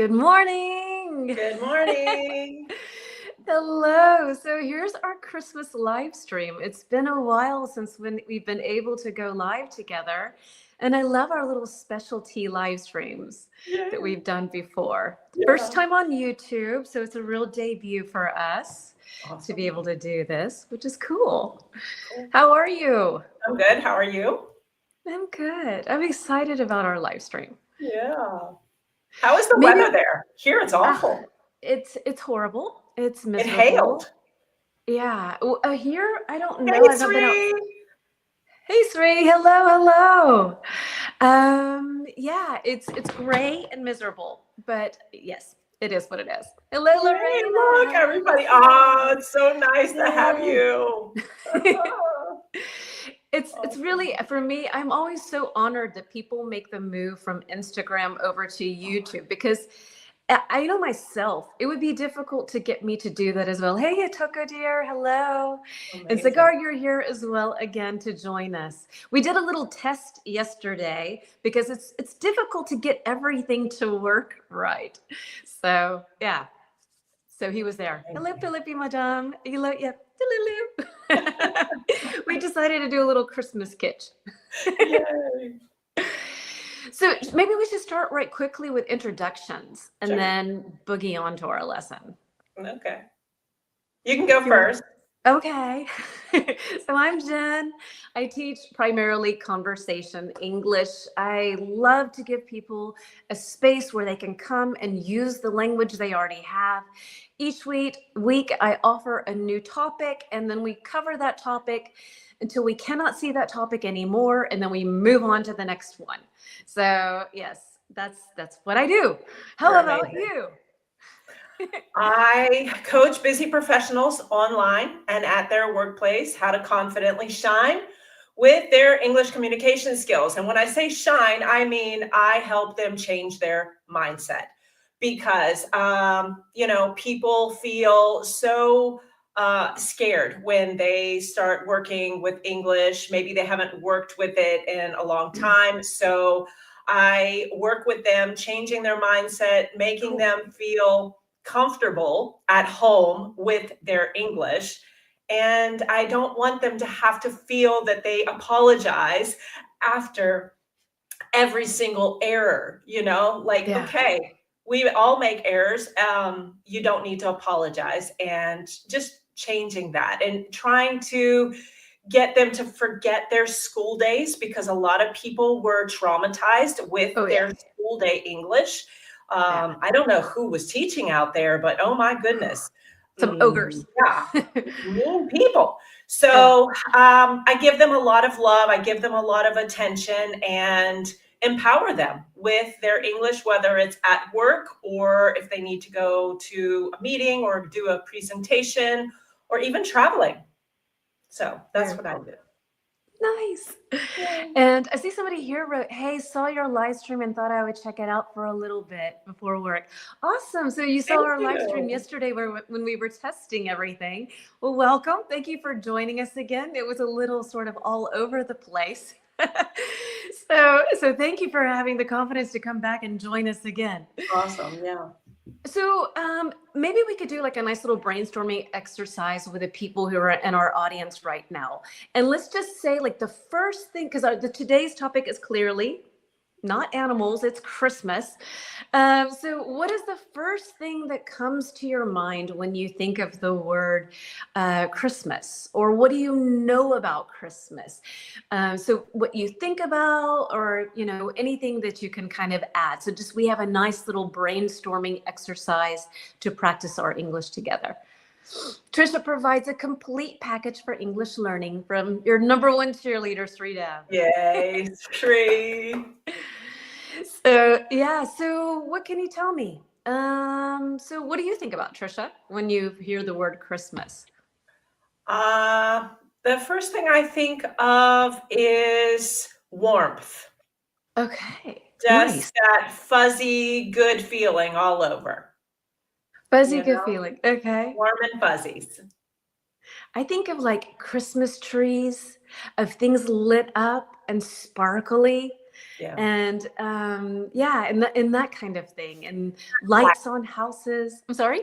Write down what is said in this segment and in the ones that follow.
Good morning. Good morning. Hello. So here's our Christmas live stream. It's been a while since when we've been able to go live together. And I love our little specialty live streams that Yay. we've done before. First Yeah. time on YouTube, so it's a real debut for us to be able Awesome. to do this, which is cool. Cool. How are you? I'm good. How are you? I'm good. I'm excited about our live stream. Yeah. How is the Maybe weather there? Here it's ah, awful. it's horrible. It's It hailed. miserable. Yeah. Here, I don't know. Hey, I haven't been out. Sri. Hey, Sri. Hello, hello. Yeah, it's gray and miserable, but yes, it is what it is. Hello, Yay, Lorena. look, Hello, everybody. Oh, Lisa. it's so nice to have Yay. you. It's Awesome. really, for me, I'm always so honored that people make the move from Instagram over to YouTube because I know myself, it would be difficult to get me to do that as well. Hey, Atoko dear, hello. And Amazing. Cigar, you're here as well again to join us. We did a little test yesterday because it's difficult to get everything to work right. So yeah, so he was there. Hello, Amazing. Philippi, madame. Hello, yep. We decided to do a little Christmas kitsch. Yay. So maybe we should start right quickly with introductions and Sure. then boogie on to our lesson. Okay. You can go You want? first. Okay. So I'm Jen. I teach primarily conversation English. I love to give people a space where they can come and use the language they already have. Each week I offer a new topic, and then we cover that topic until we cannot see that topic anymore, and then we move on to the next one. So yes, that's what I do. How You're about amazing. you? I coach busy professionals online and at their workplace how to confidently shine with their English communication skills. And when I say shine, I mean I help them change their mindset because, people feel so scared when they start working with English. Maybe they haven't worked with it in a long time. So I work with them, changing their mindset, making Cool. them feel comfortable at home with their English. And I don't want them to have to feel that they apologize after every single error, like, Yeah. okay, we all make errors. You don't need to apologize. And just changing that and trying to get them to forget their school days because a lot of people were traumatized with Oh yeah. their school day English. Yeah. I don't know who was teaching out there, but oh my goodness. Some ogres. Yeah, mean people. Yeah. So I give them a lot of love. I give them a lot of attention and empower them with their English, whether it's at work or if they need to go to a meeting or do a presentation or even traveling. So that's Very what I cool. do. Nice. Yay. And I see somebody here wrote, hey, saw your live stream and thought I would check it out for a little bit before work. Awesome. So you saw Thank our live stream you. yesterday when we were testing everything. Well, welcome. Thank you for joining us again. It was a little sort of all over the place. So thank you for having the confidence to come back and join us again. Awesome. Yeah. So maybe we could do like a nice little brainstorming exercise with the people who are in our audience right now. And let's just say like the first thing, because today's topic is clearly not animals, it's Christmas. So what is the first thing that comes to your mind when you think of the word Christmas? Or what do you know about Christmas? So what you think about, or, anything that you can kind of add. So just, we have a nice little brainstorming exercise to practice our English together. Trisha provides a complete package for English learning from your number one cheerleader, Sridhar. Yay, Sri. So yeah, so what can you tell me? So what do you think about, Trisha, when you hear the word Christmas? Uh, the first thing I think of is warmth. Okay, Just nice. that fuzzy, good feeling all over. Fuzzy You good know, feeling. Okay. warm and fuzzies. I think of like Christmas trees, of things lit up and sparkly. Yeah. and yeah, and that kind of thing, and lights on houses. I'm sorry?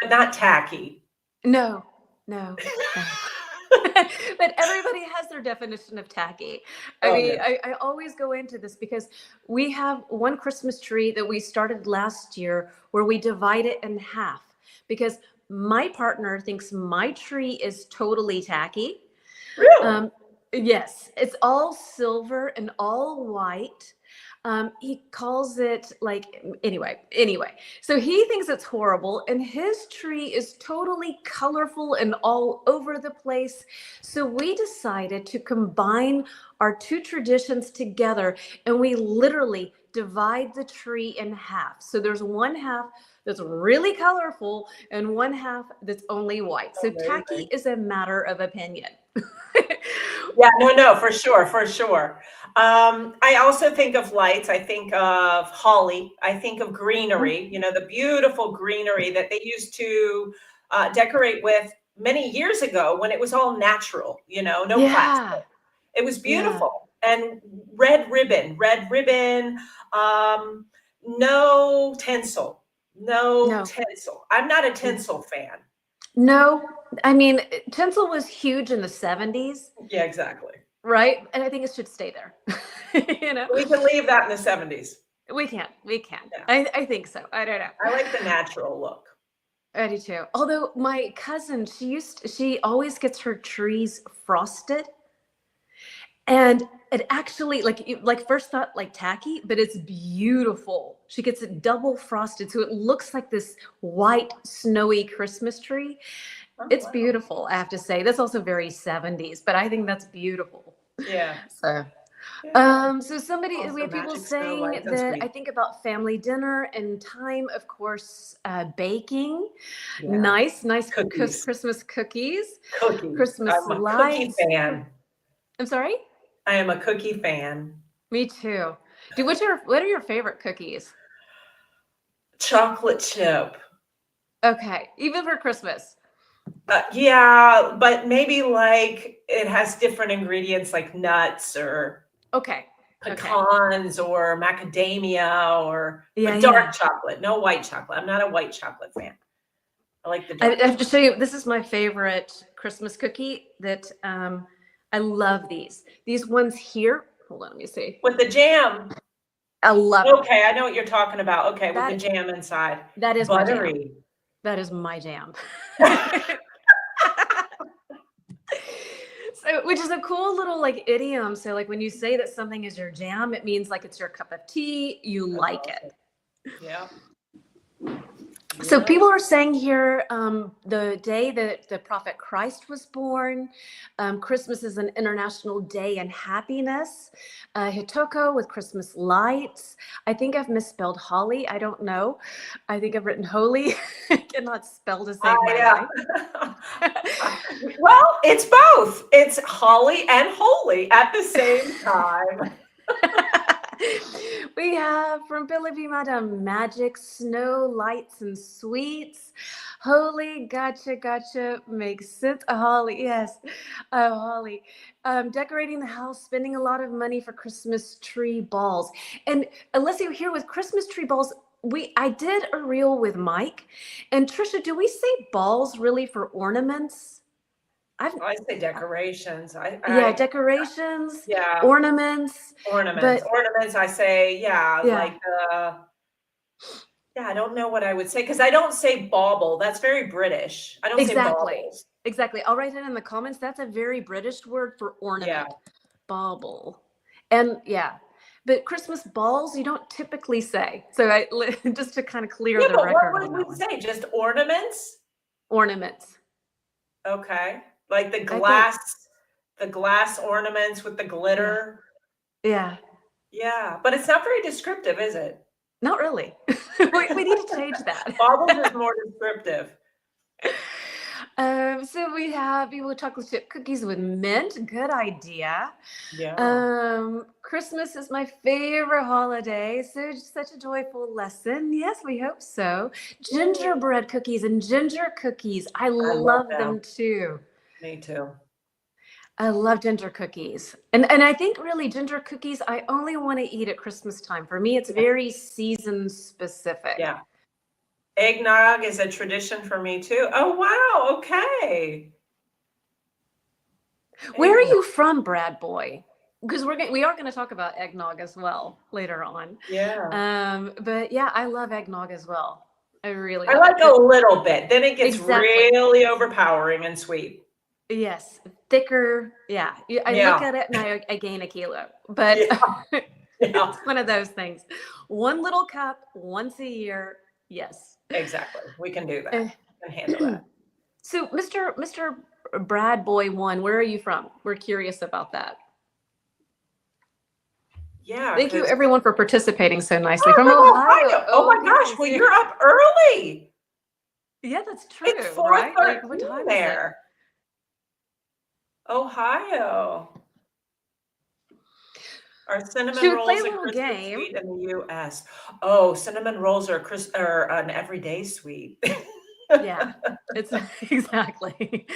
But not tacky. No, no, no. But everybody has their definition of tacky. I Oh, mean, yeah. I always go into this because we have one Christmas tree that we started last year where we divide it in half because my partner thinks my tree is totally tacky. Really? Um, yes, it's all silver and all white. He calls it like anyway. So he thinks it's horrible, and his tree is totally colorful and all over the place. So we decided to combine our two traditions together, and we literally divide the tree in half. So there's one half that's really colorful and one half that's only white. So tacky Amazing. is a matter of opinion. Yeah, no, for sure, for sure. I also think of lights. I think of holly. I think of greenery, the beautiful greenery that they used to decorate with many years ago when it was all natural, no plastic. Yeah, It was yeah. beautiful. And red ribbon, um, no tinsel, no No, tinsel. I'm not a tinsel fan. no. I mean, tinsel was huge in the 70s, Yeah, exactly. right? And I think it should stay there. You know, We can leave that in the 70s. we can. Yeah. I think so. I don't know. I like the natural look. I do too. Although my cousin, she always gets her trees frosted. And it actually, like first thought, like tacky, but it's beautiful. She gets it double frosted, so it looks like this white, snowy Christmas tree. Oh, It's wow. beautiful, I have to say. That's also very 70s, but I think that's beautiful. Yeah. So, Yeah. so somebody, we Also have people magic snow saying lights and that I sweet. think about family dinner and time, of course, baking, Yeah. nice Cookies. Christmas cookies, Cookies. Christmas I'm a cookie lights. fan. I'm sorry? I am a cookie fan. Me too. What are your favorite cookies? Chocolate chip. Okay, even for Christmas. Yeah, but maybe like it has different ingredients like nuts or Okay. Okay. pecans or macadamia or Yeah, but dark yeah. chocolate, no white chocolate. I'm not a white chocolate fan. I like the I dark have to chocolate. show you. This is my favorite Christmas cookie. That I love these. These ones here. Hold on, let me see. With the jam. I love them. Okay, I know what you're talking about. Okay, with the That jam inside. that is my jam. Buttery. That is my jam. So, which is a cool little like idiom. So, like when you say that something is your jam, it means like it's your cup of tea. You like it. Yeah. So Yeah. people are saying here, the day that the prophet Christ was born, Christmas is an international day in happiness. Hitoko with Christmas lights. I think I've misspelled holly. I don't know. I think I've written holy. I cannot spell to save my Yeah. life. Well, it's both. It's holly and holy at the same time. We have from Billy V. Madam magic snow lights and sweets. Holy, gotcha. Makes sense. A holly, yes. A holly. Decorating the house, spending a lot of money for Christmas tree balls. And unless you're here with Christmas tree balls, I did a reel with Mike. And Trisha, do we say balls really for ornaments? I say decorations. Yeah, decorations, Yeah, ornaments, ornaments. but Ornaments, I say, yeah, yeah. like yeah, I don't know what I would say because I don't say bauble. That's very British. I don't say baubles. Exactly. I'll write it in the comments. That's a very British word for Yeah. ornament. Bauble. And yeah. But Christmas balls, you don't typically say. So just to kind of clear Yeah, the but what record would on we that one. say? Just ornaments? Ornaments. Okay. Like the I glass ornaments with the glitter. Yeah. Yeah, but it's not very descriptive, is it? Not really. we need to change that. Baubles is more descriptive. So we have people with chocolate chip cookies with mint. Good idea. Yeah. Christmas is my favorite holiday. So just such a joyful lesson. Yes, we hope so. Gingerbread cookies and ginger cookies. I love them too. Me too. I love ginger cookies. And I think really ginger cookies, I only want to eat at Christmas time. For me, it's Yeah. very season specific. Yeah. Eggnog is a tradition for me too. Oh, wow. Okay. Where are Eggnog. you from, Brad Boy? Because we are going to talk about eggnog as well later on. Yeah. But yeah, I love eggnog as well. I really I love like it. a little bit. Then it gets Exactly. really overpowering and sweet. Yes, thicker. Yeah, I look Yeah. at it and I gain a kilo, but Yeah. Yeah. it's one of those things. One little cup once a year. Yes. Exactly. We can do that. Uh, We can handle that. So, Mr. Brad Boy One, where are you from? We're curious about that. Yeah. Thank you, 'Cause everyone, for participating so nicely oh, from from Ohio. Ohio. Oh my Okay, gosh. Well, so- you're up early. yeah, that's true, It's right? Like, what 4:13 time is it? there. Ohio. Are cinnamon Should we play a rolls a little Christmas game? sweet in the US? Oh, cinnamon rolls are an everyday sweet. Yeah, it's exactly.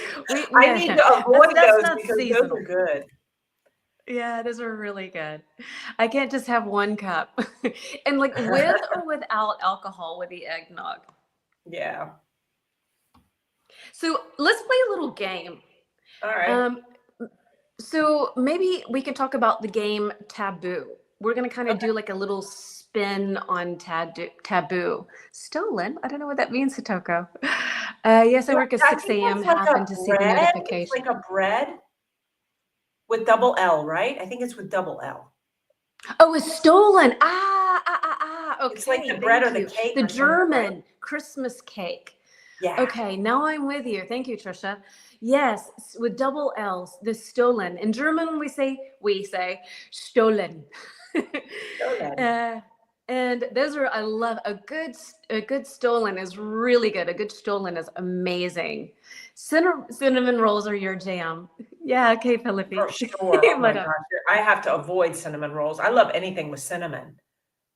I need to avoid That's those not because those seasonal. are good. Yeah, those are really good. I can't just have one cup. And like with or without alcohol with the eggnog. Yeah. So let's play a little game. All right. So maybe we could talk about the game Taboo. We're going to kind of Okay. do like a little spin on taboo. Stolen? I don't know what that means, Satoko. Yes, I Yeah, work at I 6 think a.m. that's like a Happened to see the bread. It's notification. like a bread with double L, right? I think it's with double L. Oh, it's stolen. Okay, It's like the bread or thank the you. cake The or something, right? German Christmas cake. Yeah. Okay, now I'm with you. Thank you, Trisha. Yes, with double L's, the stolen. In German, we say stolen. Stolen. And those are, I love a good stolen is really good. A good stolen is amazing. Cinnamon rolls are your jam. Yeah, okay, Philippi. For sure. Oh my But, gosh. I have to avoid cinnamon rolls. I love anything with cinnamon.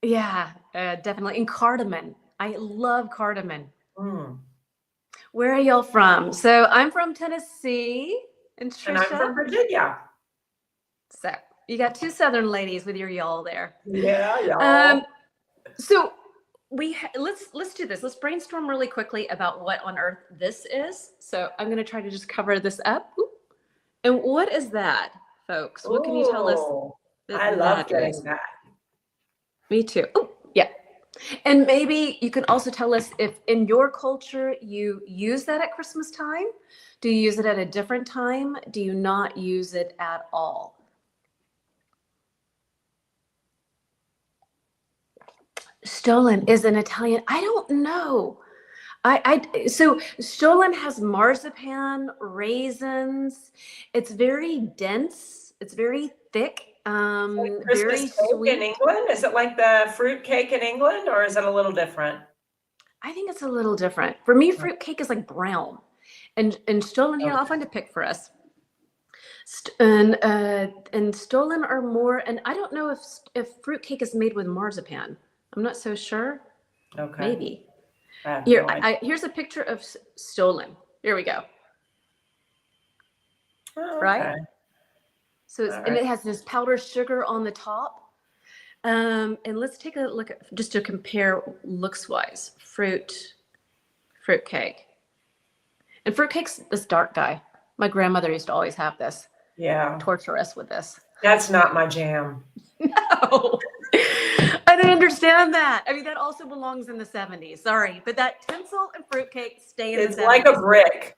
yeah, definitely. And cardamom. I love cardamom. Mm. Where are y'all from? So I'm from Tennessee, and And I'm from Trisha. Virginia. So you got two Southern ladies with your y'all there. Yeah, y'all. So let's do this. Let's brainstorm really quickly about what on earth this is. So I'm going to try to just cover this up. Oop. And what is that, folks? What can you tell us? Ooh, I love that getting is? that. Me too. Oh, yeah. And maybe you can also tell us if in your culture you use that at Christmas time. Do you use it at a different time? Do you not use it at all? Stolen is an Italian. I don't know. So stolen has marzipan, raisins. It's very dense. It's very thick. Like Very Christmas cake in sweet. England? Is it like the fruit cake in England or is it a little different? I think it's a little different. For me, fruit cake is like brown. And stolen here, Okay. I'll find a pic for us. And stolen are more, and I don't know if fruit cake is made with marzipan. I'm not so sure. Okay. Maybe. I have Here, no idea. here's a picture of stolen. Here we go. Oh, Right? okay. So it's, All and right. it has this powdered sugar on the top. And let's take a look at, just to compare looks wise, fruit cake. And fruit cake's this dark guy. My grandmother used to always have this, Yeah. torture us with this. That's not my jam. No, I don't understand that. I mean, that also belongs in the 70s. Sorry, but that tinsel and fruitcake stay in It's the 70s. like a brick.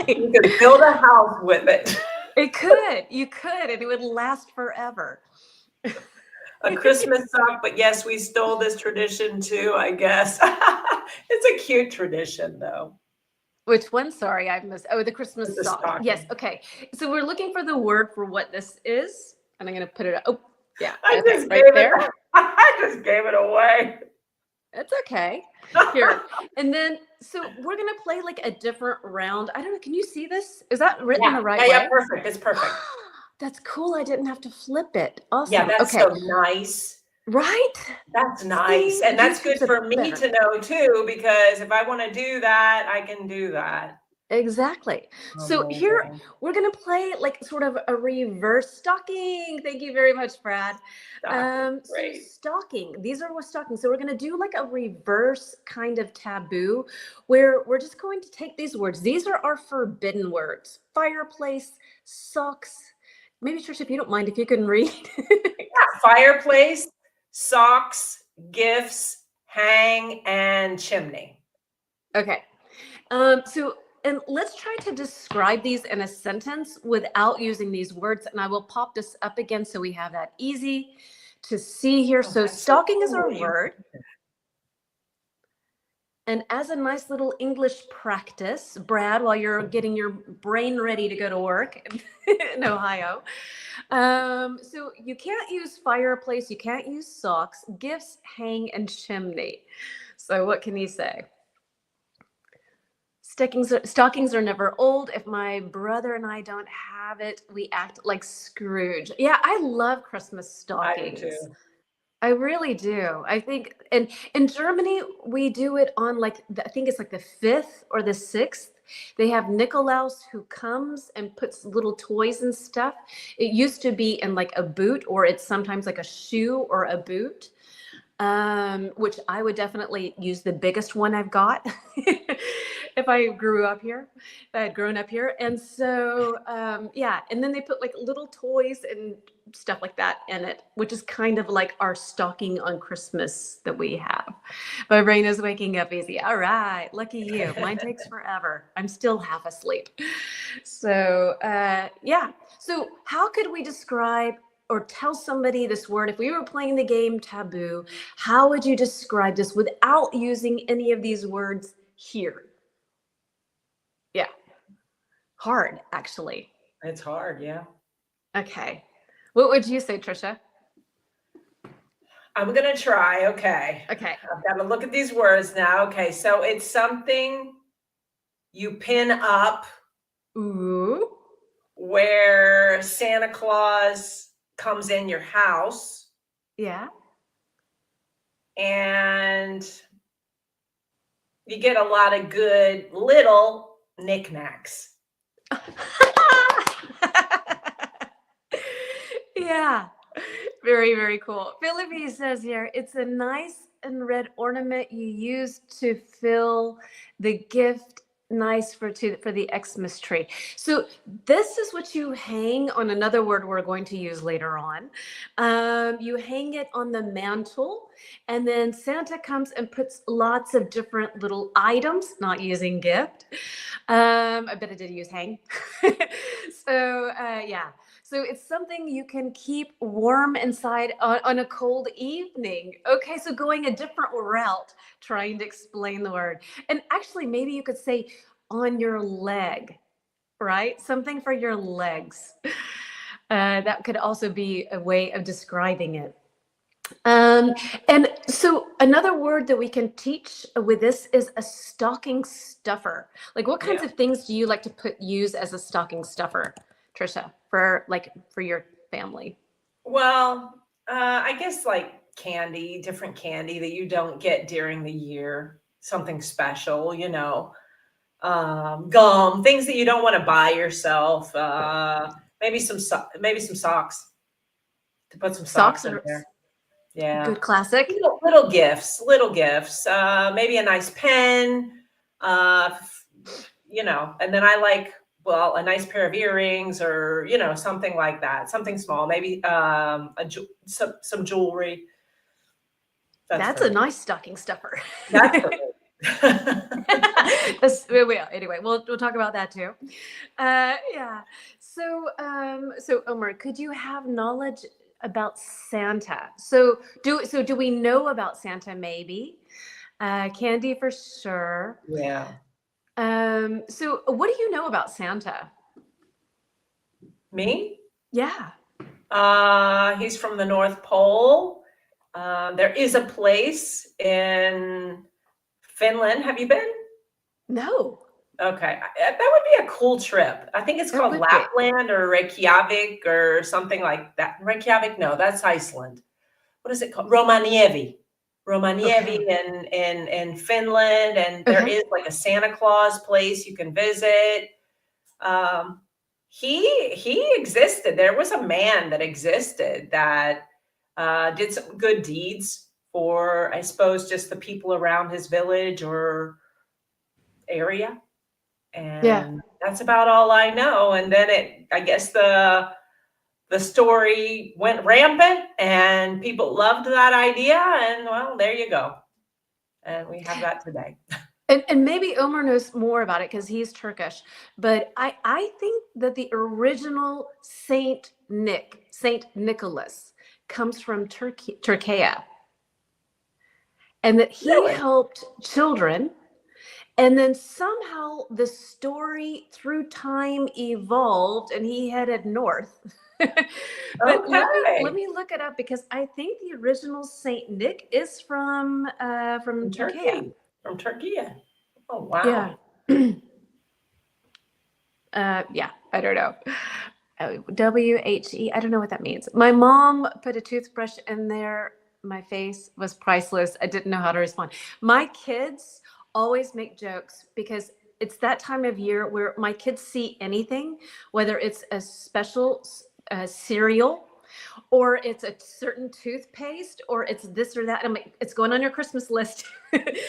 You could build a house with it. It could. You could, and it would last forever. A Christmas sock, but yes, we stole this tradition too, I guess. It's a cute tradition though. Which one? Sorry, I missed. Oh, the Christmas With the sock. stocking. Yes. Okay. So we're looking for the word for what this is, and I'm going to put it. Oh, yeah. I Okay, just right gave there. it. I just gave it away. It's okay. Here, and then so we're going to play like a different round. I don't know. Can you see this? Is that written the right way? Yeah, perfect. It's perfect. That's cool. I didn't have to flip it. Awesome. Yeah, that's okay. so nice. Right? That's nice. See, And that's good YouTube's a for me better. to know too, because if I want to do that, I can do that. Exactly. So here Amazing. we're gonna play like sort of a reverse stalking. Thank you very much, Brad. Stocking. So Great. stalking, these are what stalking. So we're gonna do like a reverse kind of taboo where we're just going to take these words. These are our forbidden words. Fireplace, socks. Maybe Trish, if you don't mind, if you can read. Fireplace, socks, gifts, hang, and chimney. Okay. So, and let's try to describe these in a sentence without using these words. And I will pop this up again so we have that easy to see here. Oh, So, that's so stalking is our cool. word. And as a nice little English practice, Brad, while you're getting your brain ready to go to work in Ohio, so you can't use fireplace, you can't use socks, gifts, hang, and chimney. So, what can you say? Stockings are never old. If my brother and I don't have it, we act like Scrooge. Yeah, I love Christmas I do stockings. too. I really do. I think, and in Germany, we do it on like, I think it's like the 5th or the 6th. They have Nikolaus who comes and puts little toys and stuff. It used to be in like a boot, or it's sometimes like a shoe or a boot, which I would definitely use the biggest one I've got if I grew up here, if I had grown up here. And so, yeah, and then they put like little toys and stuff like that in it, which is kind of like our stocking on Christmas that we have. My brain is waking up easy. All right, lucky you. Mine takes forever. I'm still half asleep. So, yeah. So, how could we describe or tell somebody this word if we were playing the game taboo? How would you describe this without using any of these words here? Yeah, hard actually. It's hard, yeah. Okay, what would you say, Trisha? I'm gonna try. Okay. Okay. I've got to look at these words now. Okay, so it's something you pin up Ooh. where Santa Claus comes in your house Yeah. and you get a lot of good little knickknacks. Yeah, very, very cool. Philippi says here, it's a nice and red ornament you use to fill the gift nice for the Xmas tree. So this is what you hang on, another word we're going to use later on. You hang it on the mantle, and then Santa comes and puts lots of different little items, not using gift. I bet I did use hang. So yeah. So it's something you can keep warm inside on a cold evening. Okay, so going a different route, trying to explain the word. And actually, maybe you could say on your leg, right? Something for your legs. That could also be a way of describing it. Um, and so another word that we can teach with this is a stocking stuffer. Like, what kinds Yeah. of things do you like to use as a stocking stuffer, Trisha, for your family? Well, I guess like candy, different candy that you don't get during the year, something special, gum, things that you don't want to buy yourself. Maybe some socks to put some Socks socks in are there. Yeah. good classic. Little gifts, little gifts. Maybe a nice pen, uh, and then I like, well, a nice pair of earrings or, something like that, something small, maybe some jewelry. That's That's for a me. nice stocking stuffer. That's for me. Well, anyway, we'll talk about that too. Yeah. So, so Omar, could you have knowledge about Santa? So do we know about Santa? Maybe candy for sure. Yeah. So what do you know about Santa? Me? Yeah. He's from the North Pole. There is a place in Finland. Have you been? No, Okay, that would be a cool trip. I think it's it called would be. Lapland or Reykjavik or something like that. Reykjavik? No, that's Iceland. What is it called? Rovaniemi. Rovaniemi Okay. in Finland, and there Okay. is like a Santa Claus place you can visit. Um, he existed. There was a man that existed that did some good deeds for, I suppose, just the people around his village or area. Yeah. And that's about all I know. And then I guess the story went rampant and people loved that idea. And well, there you go. And we have that today. And maybe Omar knows more about it because he's Turkish. But I think that the original Saint Nicholas comes from Turkey, and that he Really? helped children. And then somehow the story through time evolved and he headed north. But let Okay. me look it up because I think the original Saint Nick is from From Turkey. Turkey. From Turkey. Oh, Yeah. wow. Yeah, I don't know. WHE, I don't know what that means. My mom put a toothbrush in there. My face was priceless. I didn't know how to respond. My kids always make jokes because it's that time of year where my kids see anything, whether it's a special cereal or it's a certain toothpaste or it's this or that. I'm like, it's going on your Christmas list.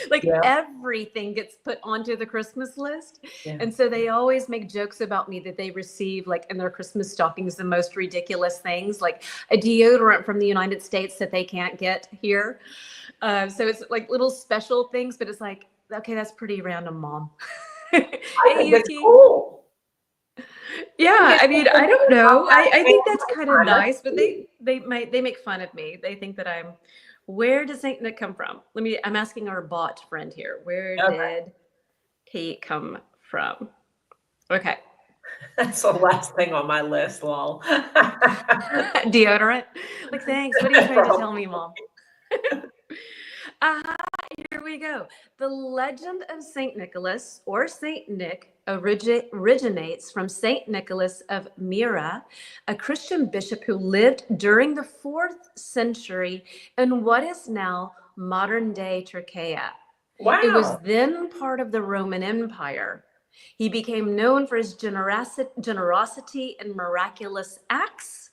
Like Yeah. everything gets put onto the Christmas list. Yeah. And so they always make jokes about me that they receive like in their Christmas stockings the most ridiculous things, like a deodorant from the United States that they can't get here. So it's like little special things, but it's like, okay, that's pretty random, Mom. I Hey, think it's Yuki. cool. You can Yeah, get I mean, something I for don't the know. I holiday think that's kind of time. That's nice, but sweet. they make fun of me. They think that I'm. Where does Saint Nick come from? I'm asking our bot friend here. Where Okay. did he come from? Okay. That's the last thing on my list, lol. Deodorant. Like, thanks. What are you trying to tell Bro. me, Mom? Ah, here we go. The legend of Saint Nicholas or Saint Nick originates from Saint Nicholas of Myra, a Christian bishop who lived during the 4th century in what is now modern day Turkey. It was Wow. then part of the Roman Empire. He became known for his generosity and miraculous acts.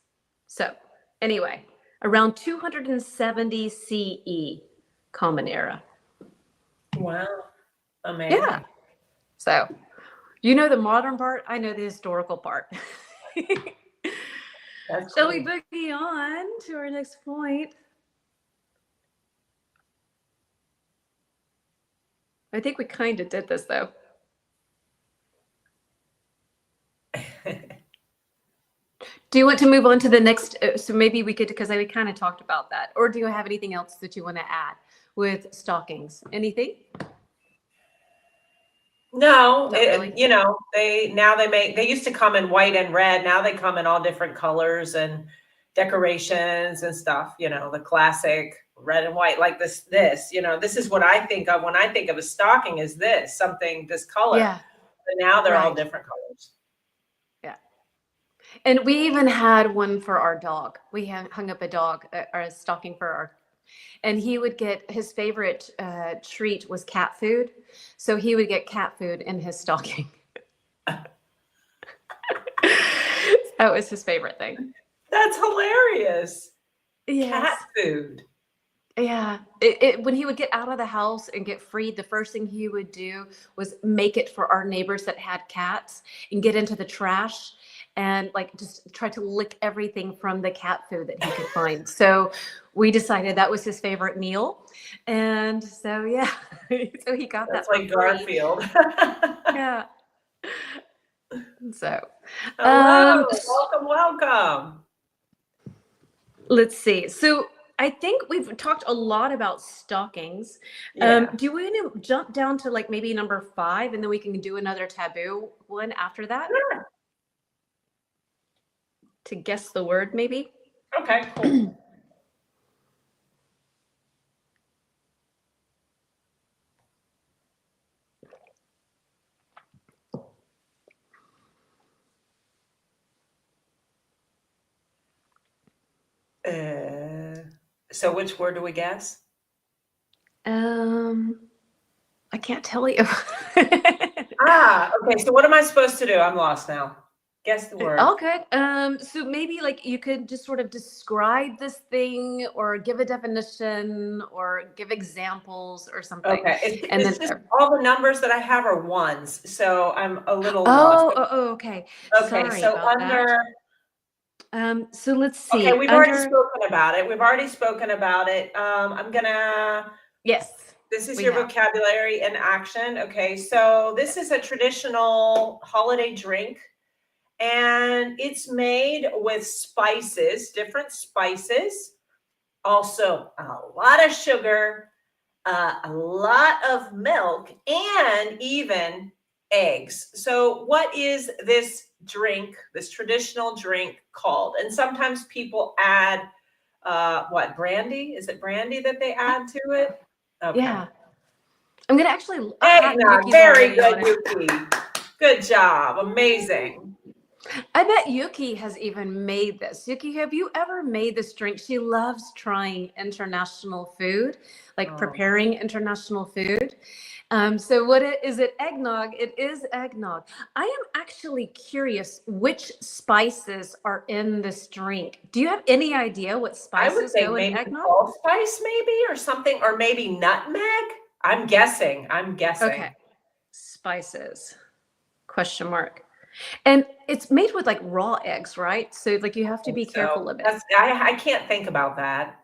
So, anyway, around 270 CE, Common Era. Wow. Yeah. Amazing. So, you know the modern part, I know the historical part. That's Shall we cool. boogie on to our next point? I think we kind of did this though. Do you want to move on to the next? So maybe we could, because we kind of talked about that. Or do you have anything else that you want to add with stockings? Anything? No, Not really. they used to come in white and red. Now they come in all different colors and decorations and stuff, the classic red and white, like this is what I think of when I think of a stocking, is this color. Yeah, But now they're all right. different colors. Yeah. And we even had one for our dog. We hung up a dog or a stocking for our, and he would get his favorite treat was cat food. So he would get cat food in his stocking. That was his favorite thing. That's hilarious. Cat Yes. food. Yeah. When he would get out of the house and get freed, the first thing he would do was make it for our neighbors that had cats and get into the trash and like just try to lick everything from the cat food that he could find. So we decided that was his favorite meal. And so, yeah, so he got That's that for like free. Garfield. Yeah. So, Hello, welcome, welcome. let's see. So I think we've talked a lot about stockings. Yeah. Do you want to jump down to like maybe number 5 and then we can do another taboo one after that Sure. to guess the word maybe? Okay, cool. So which word do we guess? I can't tell you. Okay. So what am I supposed to do? I'm lost now. Guess the word. All good. So maybe like you could just sort of describe this thing or give a definition or give examples or something. Okay. And It's then, just all the numbers that I have are ones, so I'm a little lost. okay. Okay. Sorry So about that. under. So let's Okay, see. we've already Under, spoken about it. We've already spoken about it. I'm gonna. yes, This is we your have. vocabulary in action. Okay, so this is a traditional holiday drink, and it's made with spices, different spices, also a lot of sugar, a lot of milk, and even eggs. So, what is this drink, this traditional drink called? And sometimes people add what, brandy? Is it brandy that they add to it? Okay. Yeah. I'm gonna actually. Eggnog, Yuki's very already good, on it. Yuki. Good job, amazing. I bet Yuki has even made this. Yuki, have you ever made this drink? She loves trying international food, like Oh. preparing international food. So what is it? Eggnog. It is eggnog. I am actually curious which spices are in this drink. Do you have any idea what I would spices think go in maybe eggnog? allspice, maybe, or something, or maybe nutmeg. I'm guessing. I'm guessing. Okay, spices. Question mark. And it's made with like raw eggs, right? So like you have to think be so. careful of it. That's I can't think about that.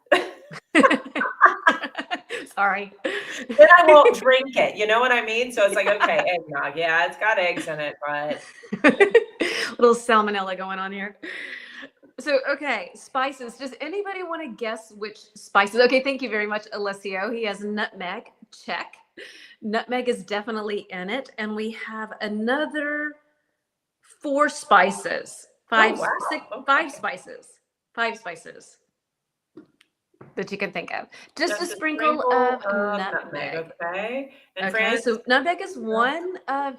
Sorry. Then I won't drink it. You know what I mean? So it's like, okay, eggnog. Yeah, it's got eggs in it, but Little salmonella going on here. So, okay, spices. Does anybody want to guess which spices? Okay, thank you very much, Alessio. He has nutmeg. Check. Nutmeg is definitely in it. And we have another 4 spices. oh wow. Five Okay. spices. 5 spices that you can think of. Just a Just a sprinkle sprinkle of of nutmeg. nutmeg. Okay. And Okay, France. so nutmeg is 1 of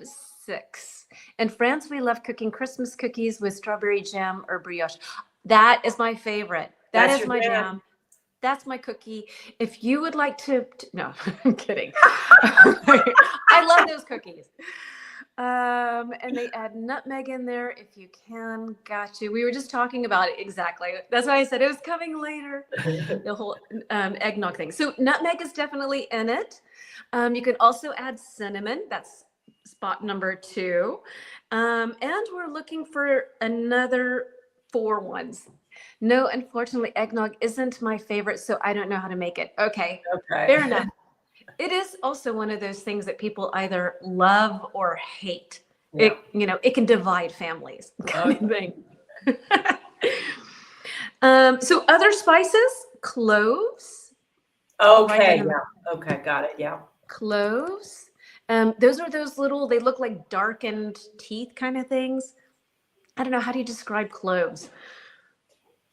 6. In France, we love cooking Christmas cookies with strawberry jam or brioche. That is my favorite. That That's is your my jam. jam. That's my cookie. If you would like no, I'm kidding. I love those cookies. And they add nutmeg in there if you can. Got you. We were just talking about it exactly. That's why I said it was coming later. The whole eggnog thing. So nutmeg is definitely in it. You can also add cinnamon. That's spot number 2. And we're looking for another 4 ones. No, unfortunately, eggnog isn't my favorite, so I don't know how to make it. Okay, Okay. fair enough. It is also one of those things that people either love or hate. Yeah. It can divide families, kind of thing. So other spices, cloves. Okay. Yeah. Okay. Got it. Yeah. Cloves. Those are those little, they look like darkened teeth kind of things. I don't know. How do you describe cloves?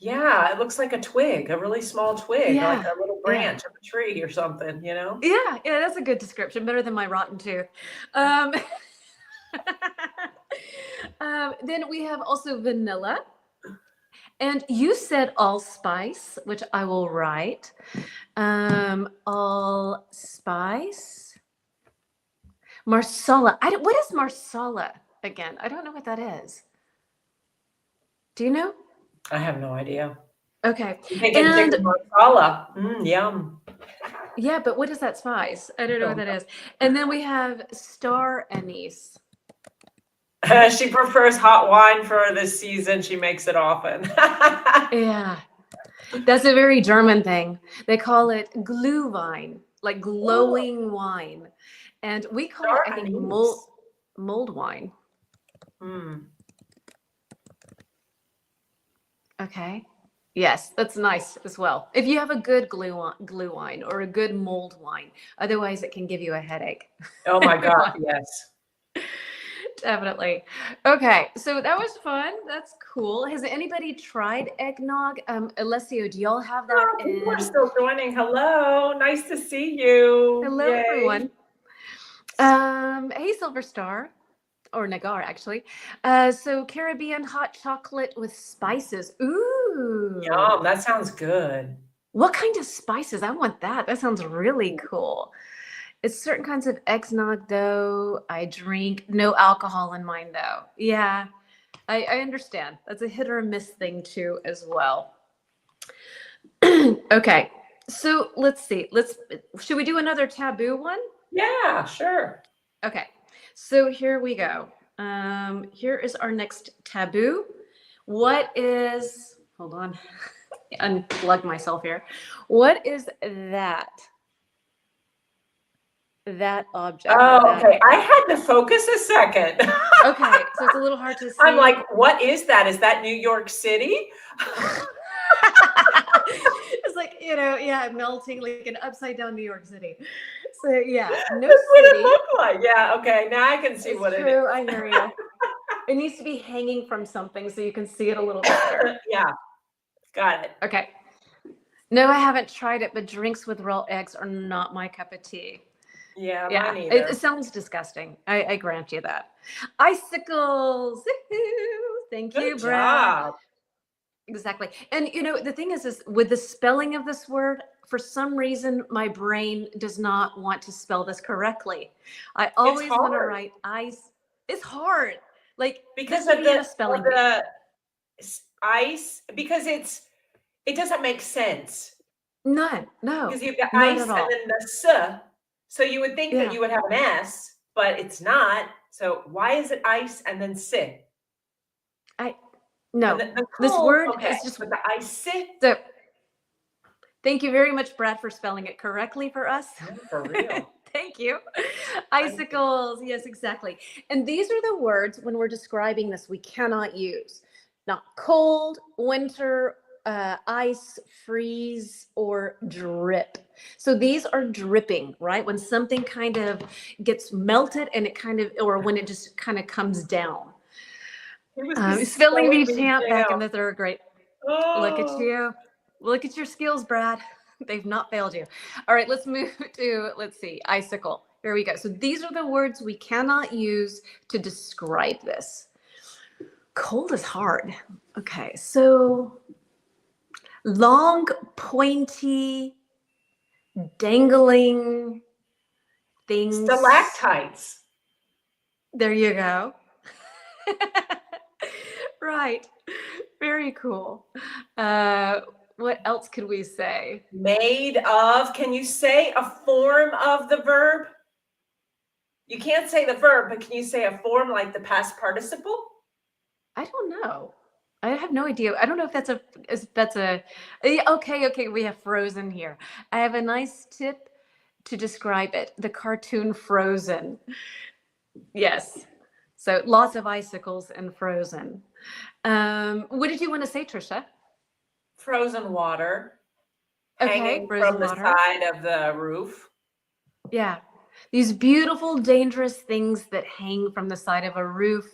Yeah. It looks like a twig, a really small twig, like Yeah. a little branch of a tree or something, you know? Yeah, that's a good description. Better than my rotten tooth. Um, then we have also vanilla. And you said allspice, which I will write. Allspice. Marsala. What is marsala again? I don't know what that is. Do you know? I have no idea. Okay. I'm thinking tikka masala. Yum. Yeah, but what is that spice? I don't know what that is. And then we have star anise. She prefers hot wine for this season. She makes it often. Yeah. That's a very German thing. They call it Glühwein, like glowing wine. And we call it, I think, mulled wine. Okay. Yes, that's nice as well. If you have a good glue wine or a good mulled wine, otherwise it can give you a headache. Oh my God, yes. Definitely. Okay, so that was fun. That's cool. Has anybody tried eggnog? Alessio, do y'all have that? People are still joining. Hello, nice to see you. Hello, Yay. everyone. Hey, Silver Star, or Nagar, actually. So Caribbean hot chocolate with spices. Ooh. Yum, that sounds good. What kind of spices? I want that. That sounds really cool. It's certain kinds of eggnog, though. I drink no alcohol in mine, though. Yeah, I understand. That's a hit or a miss thing too, as well. Okay, so let's see. Should we do another taboo one? Yeah, sure. Okay, so here we go. Here is our next taboo. What is, hold on, unplug myself here. What is that? That object. Oh, That, okay. I had to focus a second. okay, so it's a little hard to see. I'm like, what is that? Is that New York City? It's like, yeah, melting like an upside down New York City. So yeah, no That's what it city. looked like. Yeah, okay. Now I can see It's what it is. true. I hear you. It needs to be hanging from something so you can see it a little better. Yeah, got it. Okay. No, I haven't tried it, but drinks with raw eggs are not my cup of tea. Yeah, Yeah, mine it either. sounds disgusting. I grant you that. Icicles. Thank you, Good Brad. job. Exactly. And the thing is with the spelling of this word, for some reason, my brain does not want to spell this correctly. I always want to hard. write ice. It's hard. Like Because this of would be in the a spelling of bee. the ice, because it doesn't make sense. None. No. Because you've got Not ice at and all. then the s. So you would think that Yeah. you would have an S, but it's not. So why is it ice and then si? No. And the This cold, word okay, is just but the ice si? so. Thank you very much, Brad, for spelling it correctly for us. No, for real. Thank you. Icicles. Yes, exactly. And these are the words when we're describing this we cannot use. Not cold, winter, ice, freeze, or drip. So these are dripping, right? When something kind of gets melted and it kind of, or when it just kind of comes down. It was just Spelling bee slowing me champ back in down. the third grade. Look at Oh. you. Look at your skills, Brad. They've not failed you. All right, let's move to, let's see, icicle. Here we go. So these are the words we cannot use to describe this. Cold is hard. Okay, so long, pointy, dangling things. Stalactites. There you go. Right. Very cool. What else could we say? Made of, can you say a form of the verb? You can't say the verb, but can you say a form like the past participle? I don't know. I have no idea. I don't know if that's a okay, we have Frozen here. I have a nice tip to describe it. The cartoon Frozen. Yes. So lots of icicles and Frozen. What did you want to say, Trisha? Frozen water. Okay, Hanging frozen from the water. side of the roof. Yeah. These beautiful, dangerous things that hang from the side of a roof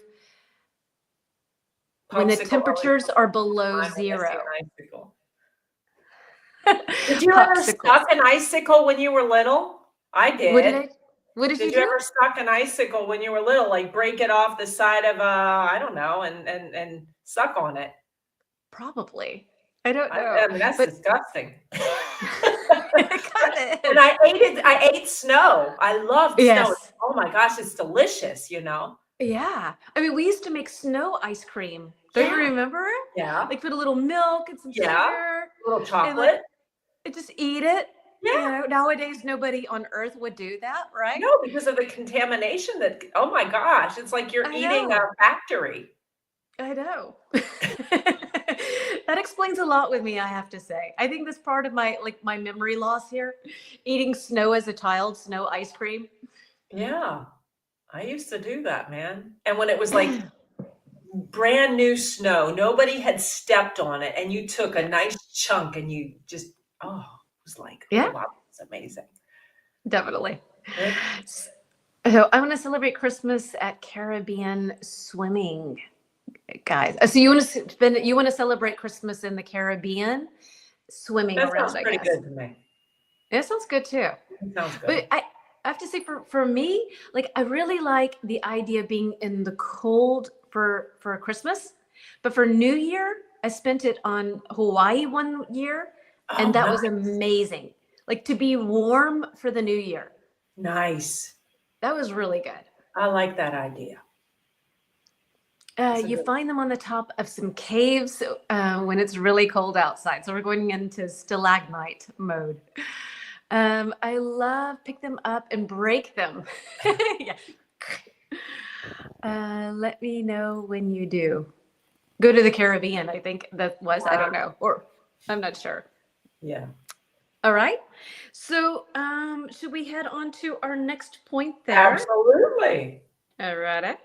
when the Popsicle temperatures are below always when I see zero. an icicle. Did you ever suck an icicle when you were little? I did. What did you Did do? you ever suck an icicle when you were little? Like break it off the side of I don't know, and suck on it. Probably. I don't know. I mean, that's disgusting. Got it. And I ate snow. I loved snow. Yes. Oh my gosh, it's delicious, Yeah. I mean, we used to make snow ice cream. Don't you Yeah. remember? Yeah. Like put a little milk and some Yeah. sugar. A little And chocolate. just eat it. Yeah. Nowadays nobody on earth would do that, right? No, because of the contamination that, oh my gosh, it's like you're I eating a know. factory. I know. That explains a lot with me, I have to say. I think that's part of my memory loss here. Eating snow as a child, snow ice cream. Yeah. I used to do that, man. And when it was like brand new snow, nobody had stepped on it, and you took a nice chunk and you just, it was like, Yeah. oh, wow, it's amazing. Definitely. Right? So I want to celebrate Christmas at Caribbean swimming, guys. So you want to celebrate Christmas in the Caribbean swimming That around, sounds I pretty guess. good to me. It sounds good too. It sounds good. But I have to say for me, like I really like the idea of being in the cold for Christmas. But for New Year, I spent it on Hawaii one year, and that was nice. amazing. Like to be warm for the New Year. Nice. That was really good. I like that idea. That's a You good. find them on the top of some caves when it's really cold outside. So we're going into stalagmite mode. I love pick them up and break them. Yeah. Let me know when you do. Go to the Caribbean, I think that was. I don't know. Or I'm not sure. Yeah. All right. So should we head on to our next point there? Absolutely. All right. I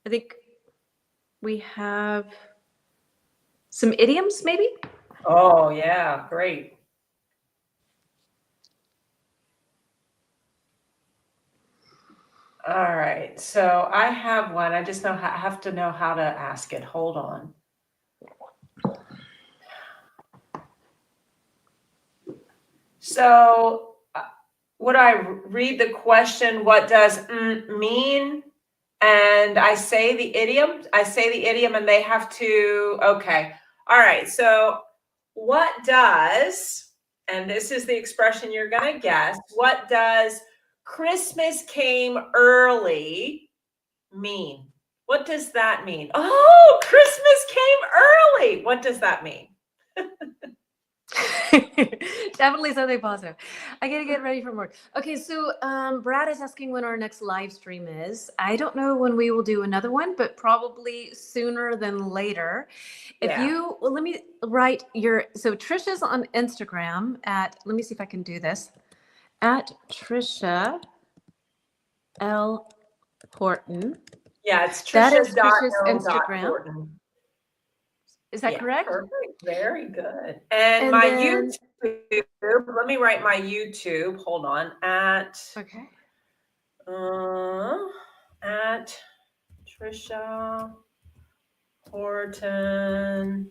think we have some idioms, maybe? Oh, yeah. Great. All right. So I have one. I just have to know how to ask it. Hold on. So would I read the question, what does mean? And I say the idiom. I say the idiom and they have to, okay. All right. So what does, and this is the expression you're going to guess, what does Christmas came early mean? What does that mean? Oh, Christmas came early. What does that mean? Definitely something positive. I gotta get ready for work. Okay, so Brad is asking when our next live stream is. I don't know when we will do another one, but probably sooner than later. If Yeah. you, well, let me write your, so Trisha's on Instagram at, let me see if I can do this, at Trisha L. Horton. Yeah, it's That is Trisha Trisha's L. Instagram. Horton. Is that Yeah, correct? perfect. Very good. And And my then, YouTube, let me write my YouTube. Hold on. okay. At Trisha Horton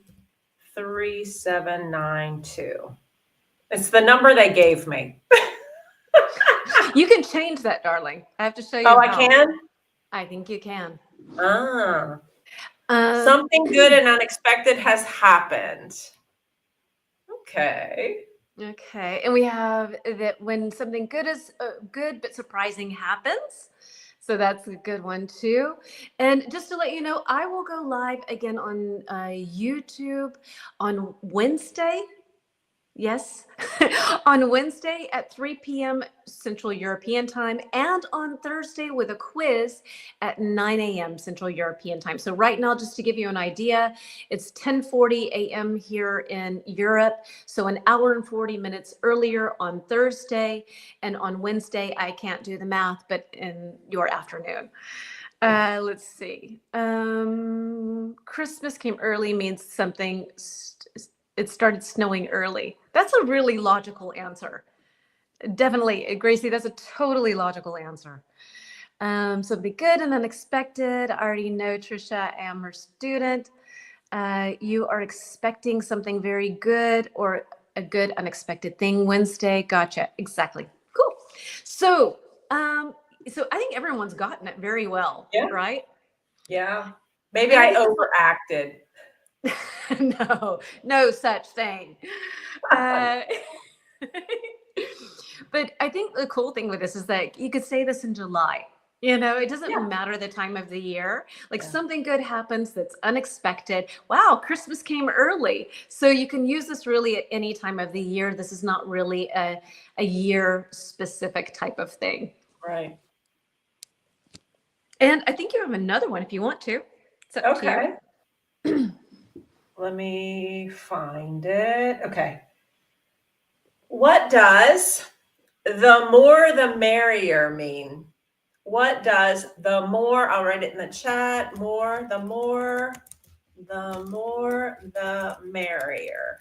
3792. It's the number they gave me. You can change that, darling. I have to show you Oh, I how. can? I think you can. Ah. Um, Something good and unexpected has happened. Okay. Okay, and we have that when something good is good but surprising happens. So that's a good one too. And just to let you know, I will go live again on YouTube on Wednesday. Yes, on Wednesday at 3 p.m. Central European Time, and on Thursday with a quiz at 9 a.m. Central European Time. So right now, just to give you an idea, it's 10:40 a.m. here in Europe. So an hour and 40 minutes earlier on Thursday, and on Wednesday, I can't do the math, but in your afternoon. Let's see. Christmas came early means something. It started snowing early. That's a really logical answer. Definitely, Gracie, that's a totally logical answer. Something good and unexpected. I already know Trisha, I am her student. You are expecting something very good or a good unexpected thing Wednesday. Gotcha. Exactly. Cool. So, so I think everyone's gotten it very well, Yeah. right? Yeah. Maybe And I I think overacted. no, no such thing. Uh, but I think the cool thing with this is that you could say this in July. You know, it doesn't Yeah. matter the time of the year. Like Yeah. something good happens that's unexpected. Wow, Christmas came early. So you can use this really at any time of the year. This is not really a year specific type of thing. Right. And I think you have another one if you want to. It's up to you. Okay. Let me find it. Okay. What does the more the merrier mean? What does the more, I'll write it in the chat, the more the merrier.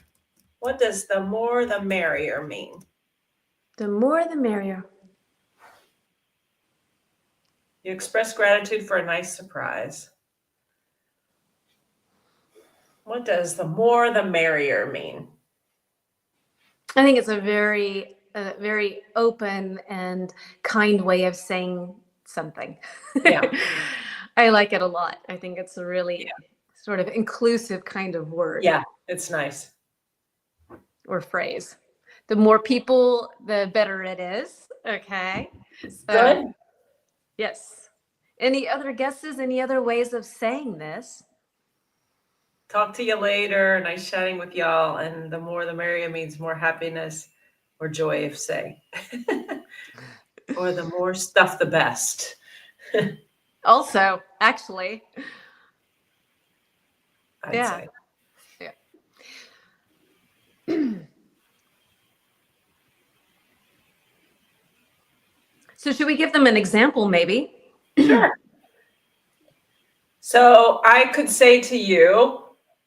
What does the more the merrier mean? The more the merrier. You express gratitude for a nice surprise. What does the more the merrier mean? I think it's a very open and kind way of saying something. Yeah. I like it a lot. I think it's a really sort of inclusive kind of word Yeah, it's nice. or phrase. The more people, the better it is. Okay. So, Good. yes. Any other guesses? Any other ways of saying this? Talk to you later. Nice chatting with y'all. And the more the merrier means more happiness or joy, if say. Or the more stuff, the best. Also, actually, I'd yeah. say. Yeah. So, should we give them an example, maybe? Sure. So I could say to you,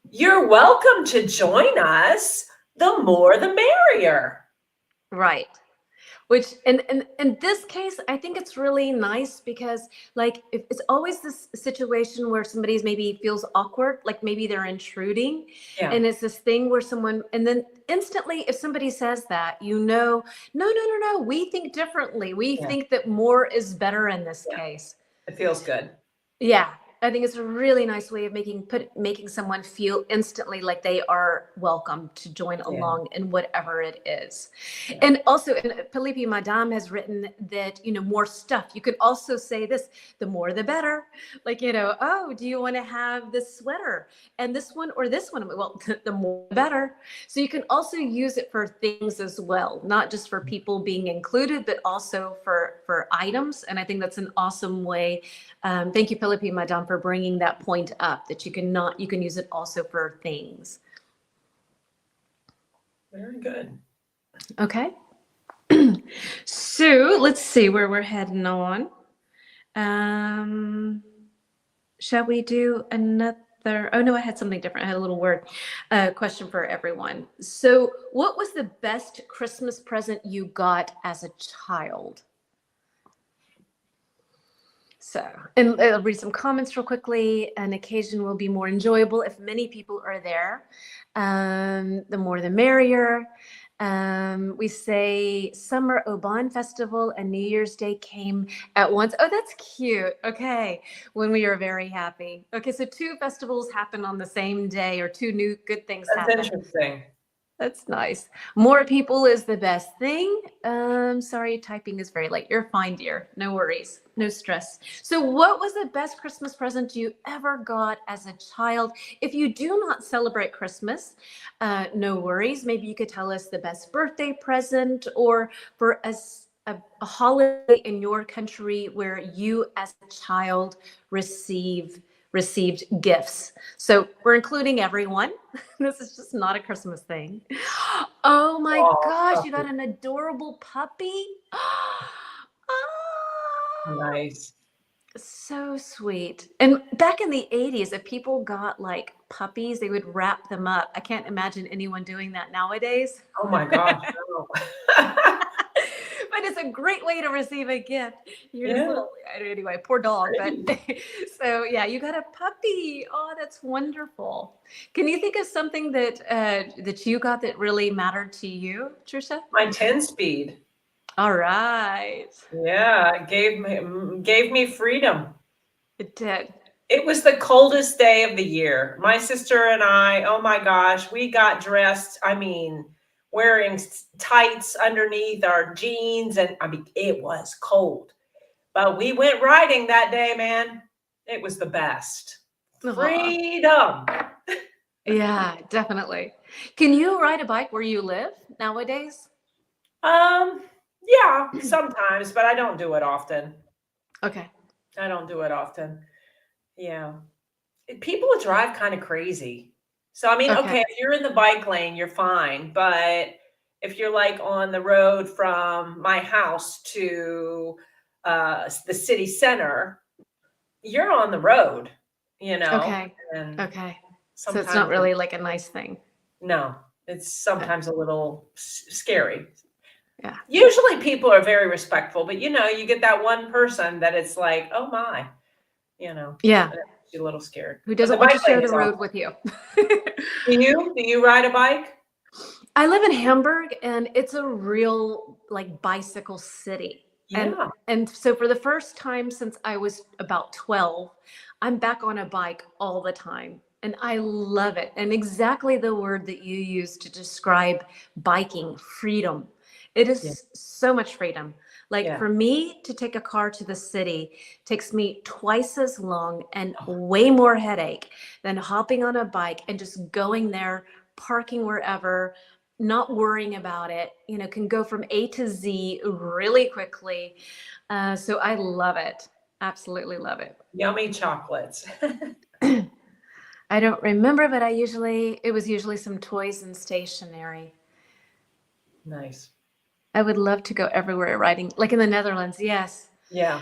you're welcome to join us. The more the merrier. Right. Which in this case, I think it's really nice because like if it's always this situation where somebody's maybe feels awkward, like maybe they're intruding. Yeah. And it's this thing where someone, and then instantly if somebody says that, no, we think differently. We Yeah. think that more is better in this Yeah. case. It feels good. Yeah, I think it's a really nice way of making someone feel instantly like they are welcome to join Yeah. along in whatever it is. Yeah. And also, and Felipe Madame has written that, more stuff. You could also say this, the more the better. Like, oh, do you want to have this sweater and this one or this one? Well, the more the better. So you can also use it for things as well, not just for people being included, but also for items. And I think that's an awesome way. Thank you, Felipe Madame, for bringing that point up, that you can use it also for things. Very good. Okay. So let's see where we're heading on. Shall we do another? Oh no, I had something different. I had a little word question for everyone. So what was the best Christmas present you got as a child? So, and I'll read some comments real quickly. An occasion will be more enjoyable if many people are there. The more the merrier. We say Summer Oban Festival and New Year's Day came at once. Oh, that's cute. Okay. When we are very happy. Okay, so two festivals happen on the same day, or two new good things That's happen. interesting. That's nice. More people is the best thing. Sorry, typing is very late. You're fine, dear. No worries. No stress. So what was the best Christmas present you ever got as a child? If you do not celebrate Christmas, no worries. Maybe you could tell us the best birthday present, or for a holiday in your country where you as a child received gifts. So we're including everyone. This is just not a Christmas thing. Oh my gosh, you got an adorable puppy. Nice. So sweet. And back in the 80s, if people got like puppies, they would wrap them up. I can't imagine anyone doing that nowadays. Oh my gosh. No. But it's a great way to receive a gift. Yeah. Anyway, poor dog. But so yeah, you got a puppy. Oh, that's wonderful. Can you think of something that you got that really mattered to you, Trisha? My 10-speed. All right. Yeah, it gave me freedom. It did. It was the coldest day of the year. My sister and I, oh my gosh, we got dressed. I mean, wearing tights underneath our jeans, and I mean, it was cold. But we went riding that day, man. It was the best. Freedom. Yeah, definitely. Can you ride a bike where you live nowadays? Yeah, sometimes, but I don't do it often. Okay. I don't do it often. Yeah. People drive kind of crazy. So, I mean, okay, if you're in the bike lane, you're fine. But if you're like on the road from my house to the city center, you're on the road, Okay. And Okay. So it's not really like a nice thing. No, it's sometimes a little scary. Yeah. Usually people are very respectful, but you get that one person that it's like, oh my, Yeah. you're a little scared. Who doesn't want to share the road with you? Do you ride a bike? I live in Hamburg, and it's a real like bicycle city. Yeah. And so for the first time since I was about 12, I'm back on a bike all the time. And I love it. And exactly the word that you use to describe biking, freedom. It Yeah. is so much freedom. Like Yeah. for me to take a car to the city takes me twice as long and way more headache than hopping on a bike and just going there, parking wherever, not worrying about it, can go from A to Z really quickly. So I love it. Absolutely love it. Yummy chocolates. I don't remember, but it was usually some toys and stationery. Nice. I would love to go everywhere riding, like in the Netherlands. Yes. Yeah.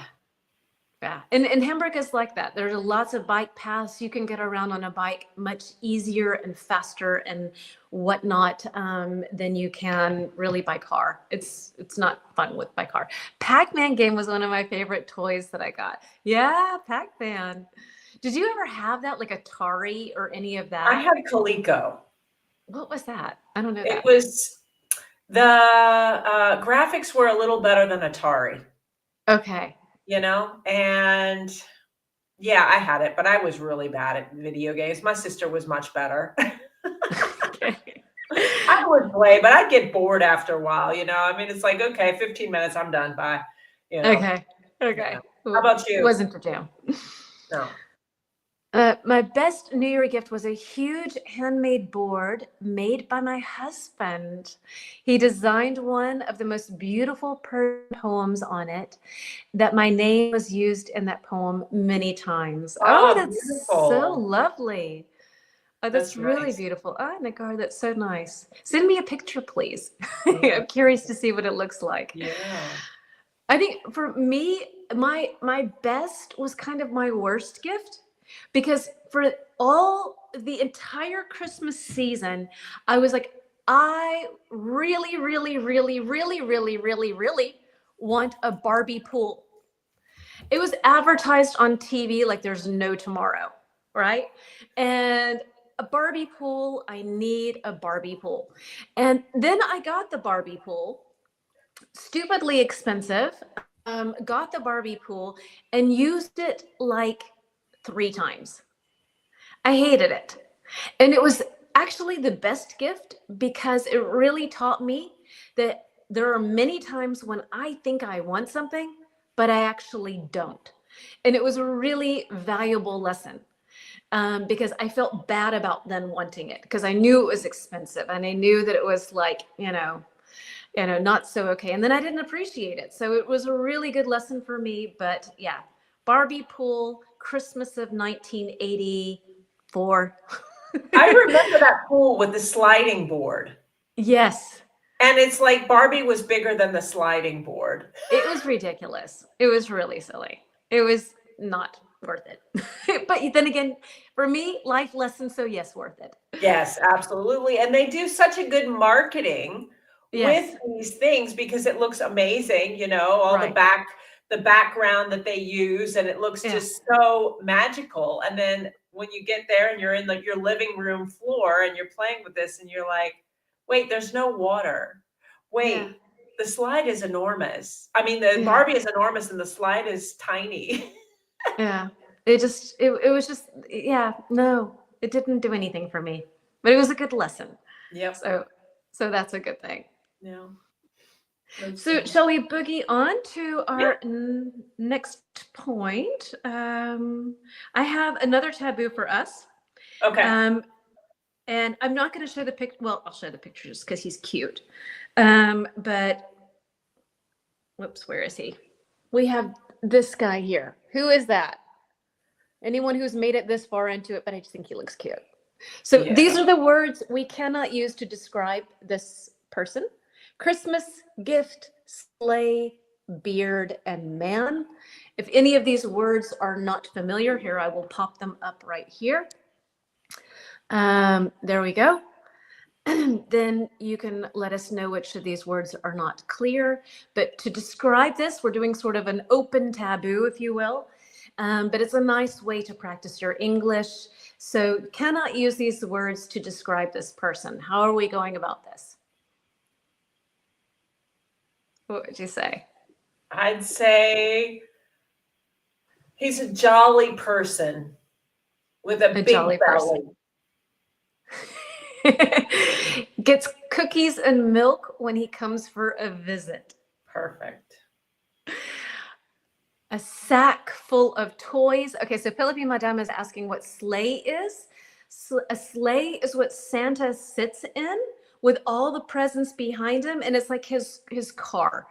Yeah. And Hamburg is like that. There's lots of bike paths. You can get around on a bike much easier and faster and whatnot than you can really by car. It's not fun by car. Pac-Man game was one of my favorite toys that I got. Yeah, Pac-Man. Did you ever have that, like Atari or any of I that? had Coleco. What was that? I don't know It that. was the graphics were a little better than Atari, Okay. and yeah, I had it, but I was really bad at video games. My sister was much better. Okay. I would play, but I'd get bored after a while. I mean, it's like, okay, 15 minutes, I'm done. Bye. Okay. Yeah. Okay. How about you? Wasn't a jam. No. My best New Year gift was a huge handmade board made by my husband. He designed one of the most beautiful poems on it that my name was used in that poem many times. Oh, Oh, that's so beautiful. lovely. Oh, that's That's really nice. beautiful. Oh, Nagar, that's so nice. Send me a picture, please. Yeah. I'm curious to see what it looks like. Yeah. I think for me, my best was kind of my worst gift because for all the entire Christmas season, I was like, I really, really, really, really, really, really, really want a Barbie pool. It was advertised on TV like there's no tomorrow, right? And a Barbie pool, I need a Barbie pool. And then I got the Barbie pool, stupidly expensive, got the Barbie pool and used it like 3 times. I hated it. And it was actually the best gift because it really taught me that there are many times when I think I want something, but I actually don't. And it was a really valuable lesson because I felt bad about then wanting it because I knew it was expensive and I knew that it was like, not so okay. And then I didn't appreciate it. So it was a really good lesson for me. But yeah, Barbie pool, Christmas of 1984. I remember that pool with the sliding board. Yes, And it's like Barbie was bigger than the sliding board. it was ridiculous. It was really silly. It was not worth it. But then again, for me, life lesson. So yes, worth it. Yes, absolutely. And they do such a good marketing with Yes, these things because it looks amazing, all right. the background that they use, and it looks Yeah, just so magical. And then when you get there and you're in your living room floor and you're playing with this and you're like, wait, there's no water. yeah, Wait, the slide is enormous. I mean, the yeah. Barbie is enormous and the slide is tiny. Yeah. It was just, yeah, no, it didn't do anything for me, but it was a good lesson. Yep. So, so that's a good thing. Yeah. That's So good. shall we boogie on to Yeah. our next point? I have another taboo for us. Okay. Um, and I'm not going to show the pic. Well, I'll show the pictures because he's cute. But whoops, where is he? We have this guy here. Who is that? Anyone who's made it this far into it, but I just think he looks cute. So these Yeah. are the words we cannot use to describe this person: Christmas, gift, sleigh, beard, and man. If any of these words are not familiar, here I will pop them up right here. There we go. Then you can let us know which of these words are not clear. But to describe this, we're doing sort of an open taboo, if you will. But it's a nice way to practice your English. So cannot use these words to describe this person. How are we going about this? What would you say? I'd say he's a jolly person. With a A big jolly belly. person. Gets cookies and milk when he comes for a visit. Perfect. A sack full of toys. Okay, so Philippine Madame is asking what sleigh is. A sleigh is what Santa sits in with all the presents behind him, and it's like his car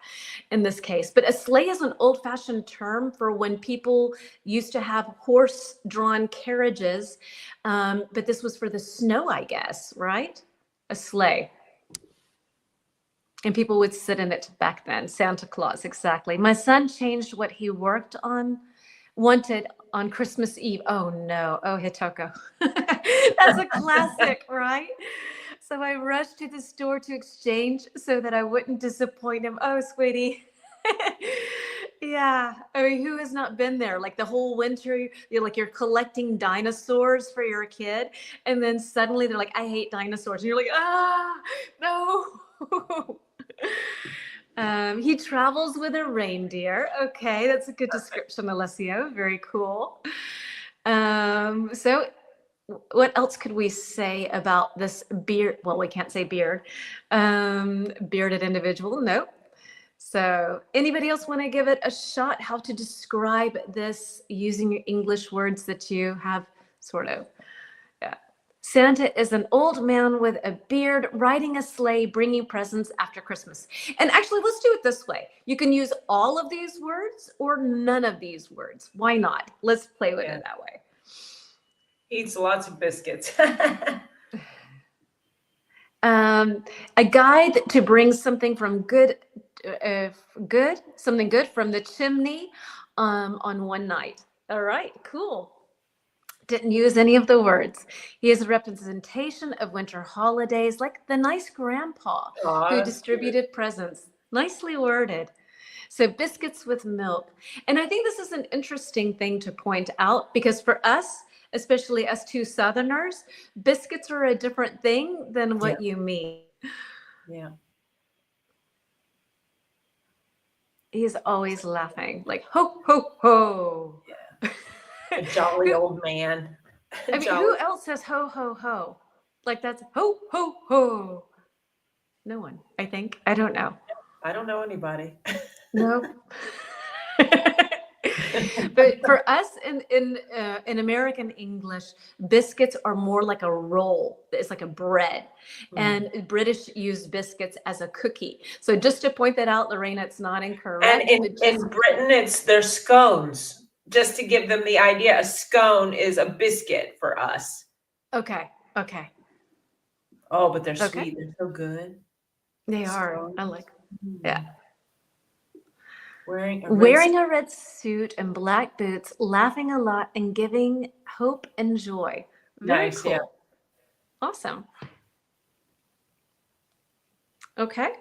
in this case. But a sleigh is an old-fashioned term for when people used to have horse-drawn carriages, but this was for the snow, I guess, right? A sleigh. And people would sit in it back then. Santa Claus, exactly. My son changed what he wanted on Christmas Eve. Oh no. Oh, Hitoko. That's a classic, right? So I rushed to the store to exchange so that I wouldn't disappoint him. Oh, sweetie. Yeah. I mean, who has not been there? Like the whole winter, you're collecting dinosaurs for your kid. And then suddenly they're like, I hate dinosaurs. And you're like, no. He travels with a reindeer. Okay, that's a good description, Alessio. Very cool. So what else could we say about this beard? Well, we can't say beard. Bearded individual. Nope. So anybody else want to give it a shot? How to describe this using your English words that you have sort of. Yeah. Santa is an old man with a beard riding a sleigh, bringing presents after Christmas. And actually, let's do it this way. You can use all of these words or none of these words. Why not? Let's play with it that way. Eats lots of biscuits. A guide to bring something from something good from the chimney on one night. All right, cool. Didn't use any of the words. He is a representation of winter holidays, like the nice grandpa who distributed presents. Nicely worded. So biscuits with milk. And I think this is an interesting thing to point out because for us, especially us two Southerners, biscuits are a different thing than what you mean. Yeah. He's always laughing, like ho, ho, ho. Yeah. A jolly old man. I mean, who else says ho, ho, ho? Like that's ho, ho, ho. No one, I think. I don't know. I don't know anybody. No. But for us in American English, biscuits are more like a roll. It's like a bread. And British use biscuits as a cookie. So just to point that out, Lorena, it's not incorrect. And in Britain, they're scones. Just to give them the idea, a scone is a biscuit for us. Okay. Okay. Oh, but they're sweet. They're so good. They are. I like. Yeah. Wearing a red suit and black boots, laughing a lot and giving hope and joy. Very nice, cool. yeah. Awesome. Okay.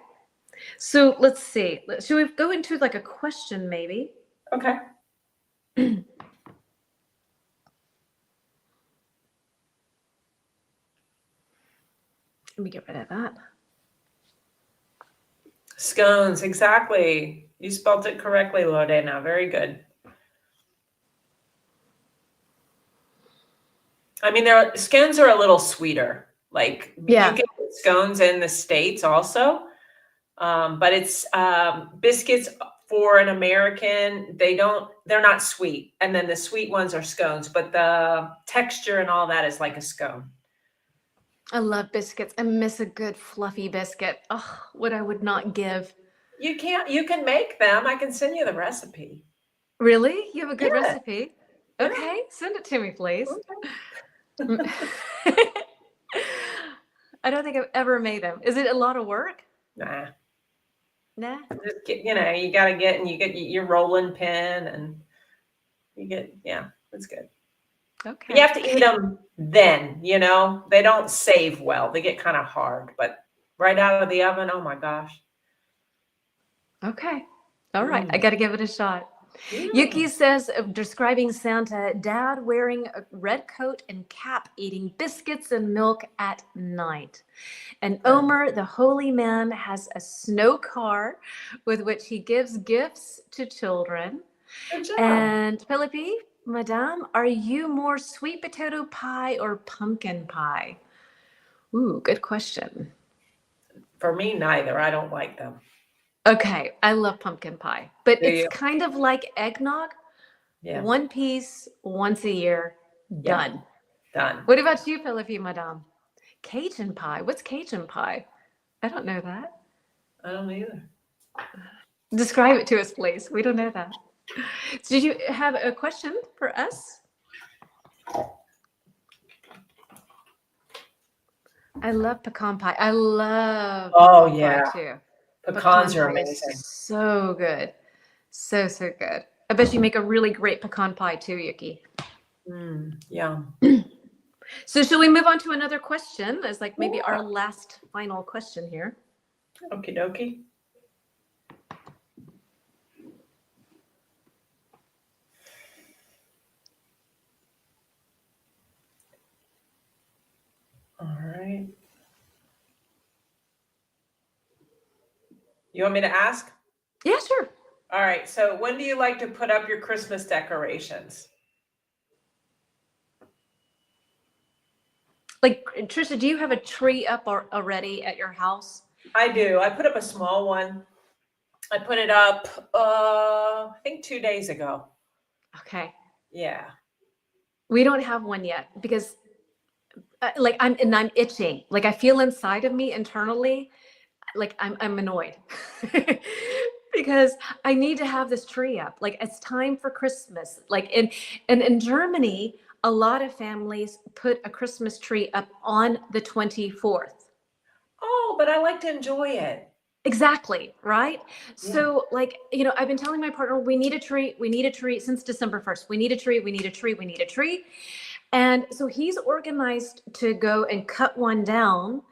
So let's see. Should we go into like a question maybe? Okay. Let me get rid of that. Scones, exactly. You spelled it correctly, Lorena. Very good. I mean, scones are a little sweeter. Like you get scones in the States also, but it's biscuits for an American. They're not sweet, and then the sweet ones are scones. But the texture and all that is like a scone. I love biscuits. I miss a good fluffy biscuit. Oh, what I would not give. You can make them. I can send you the recipe. Really? You have a good recipe? Okay, send it to me, please. Okay. I don't think I've ever made them. Is it a lot of work? Nah. Just get, you got to get, and you get your rolling pin, and you get, it's good. Okay. But you have to eat them then, they don't save well. They get kind of hard, but right out of the oven, oh my gosh. Okay. All right. I got to give it a shot. Yuki says, describing Santa, Dad wearing a red coat and cap, eating biscuits and milk at night. And Omer, the holy man, has a snow car with which he gives gifts to children. Good job. And Philippi, Madame, are you more sweet potato pie or pumpkin pie? Ooh, good question. For me, neither. I don't like them. Okay, I love pumpkin pie, but Do it's you? kind of like eggnog, Yeah. one piece once a year, Yeah. done. Done. What about you, Philippe, Madame? Cajun pie. What's Cajun pie? I don't know that. I don't either. Describe it to us, please. We don't know that. So did you have a question for us? I love pecan pie. I love Oh, pecan pie yeah. too. Pecan Pecans are pie is amazing. so good. So, so good. I bet you make a really great pecan pie too, Yuki. Yeah. So should we move on to another question as like maybe Yeah. our last final question here? Okie dokie. All right. You want me to ask? Yeah, sure. All right. So when do you like to put up your Christmas decorations? Like Trisha, do you have a tree up already at your house? I do. I put up a small one. I put it up, I think 2 days ago. Okay. Yeah. We don't have one yet because like I'm itching. Like I feel inside of me internally, like I'm annoyed because I need to have this tree up. Like it's time for Christmas. Like in Germany, a lot of families put a Christmas tree up on the 24th. Oh, but I like to enjoy it. Exactly, right? Yeah. So like, you know, I've been telling my partner, we need a tree since December 1st. We need a tree, we need a tree, we need a tree. And so he's organized to go and cut one down,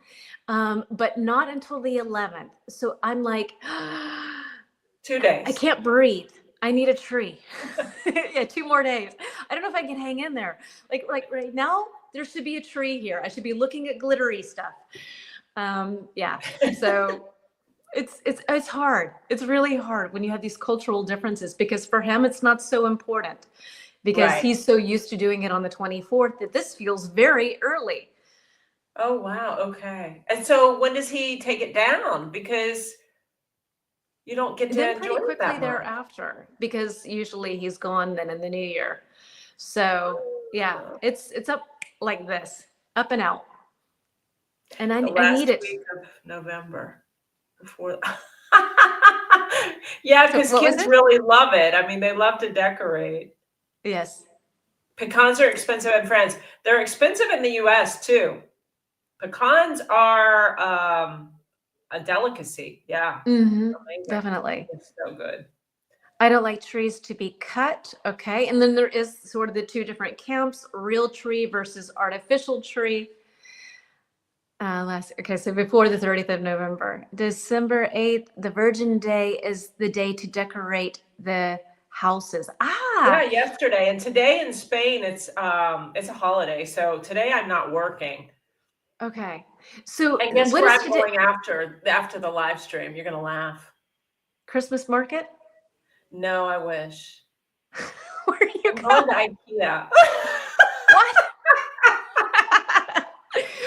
but not until the 11th. So I'm like, 2 I days. can't breathe. I need a tree. Yeah, 2 more days. I don't know if I can hang in there. Like right now, there should be a tree here. I should be looking at glittery stuff. Yeah. So it's hard. It's really hard when you have these cultural differences because for him it's not so important because Right. he's so used to doing it on the 24th that this feels very early. Oh, wow. Okay. And so when does he take it down? Because you don't get to Then enjoy pretty it quickly that much. thereafter because usually he's gone then in the new year. So yeah, it's up like this, up and out. And The I last need it. week of November before. Yeah, So because what was kids it? really love it. I mean, they love to decorate. Yes. Pecans are expensive in France. They're expensive in the US too. Pecans are a delicacy. Yeah, amazing. Definitely. It's so good. I don't like trees to be cut. Okay. And then there is sort of the two different camps, real tree versus artificial tree. Okay, so before the 30th of November, December 8th, the Virgin Day is the day to decorate the houses. Yeah, Ah, yesterday and today in Spain it's a holiday. So today I'm not working. okay. So And guess what where is I'm today? going after the live stream? You're gonna laugh. Christmas market? No, I wish. Where are you I'm going to going? IKEA. What?